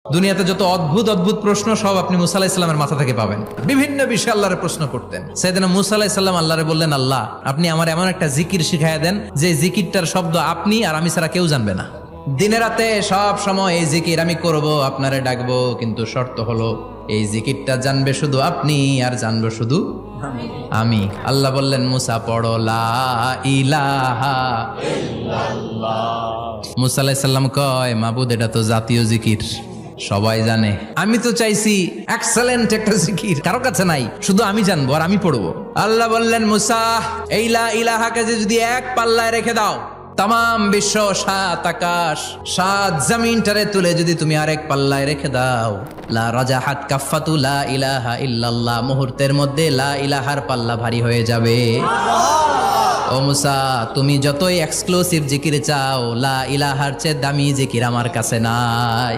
দুনিয়াতে যত অদ্ভুত অদ্ভুত প্রশ্ন সব আপনি মুসা আলাইহিস সালামের মাথা থেকে পাবেন। বিভিন্ন বিষয়ে আল্লাহরে প্রশ্ন করতেন। সাইয়েদনা মুসা আলাইহিস সালাম আল্লাহরে বললেন, আল্লাহ আপনি আমার এমন একটা জিকির শিখাইয়া দেন যে জিকিরটার শব্দ আপনি আর আমি ছাড়া কেউ জানবে না। দিনে রাতে সব সময় এই জিকির আমি করব, আপনারে ডাকবো, কিন্তু শর্ত হলো এই জিকিরটা জানবে শুধু আপনি আর জানবো শুধু আমি। আল্লাহ বললেন, মুসা পড়ো লা ইলাহা ইল্লাল্লাহ। মুসা আলাইহিস সালাম কয়, মাবুদ এটা তো জাতীয় জিকির, সবাই জানে। আমি তো চাইছি এক্সেলেন্ট একটা জিকির, কারো কাছে নাই, শুধু আমি জানবো আর আমি পড়বো। আল্লাহ বললেন, মুসা এই লা ইলাহাকে যদি এক পাল্লায় রেখে দাও, তাম বিশ্ব, 7 আকাশ 7 জমিনটারে তুলে যদি তুমি আরেক পাল্লায় রেখে দাও, লা রাজাহাত কাফাতু লা ইলাহা ইল্লাল্লাহ, মুহূর্তের মধ্যে লা ইলাহার পাল্লা ভারী হয়ে যাবে। ও মুসা, তুমি যতই এক্সক্লুসিভ জিকির চাও, লা ইলাহার চেয়ে দামি জিকির আমার কাছে নাই।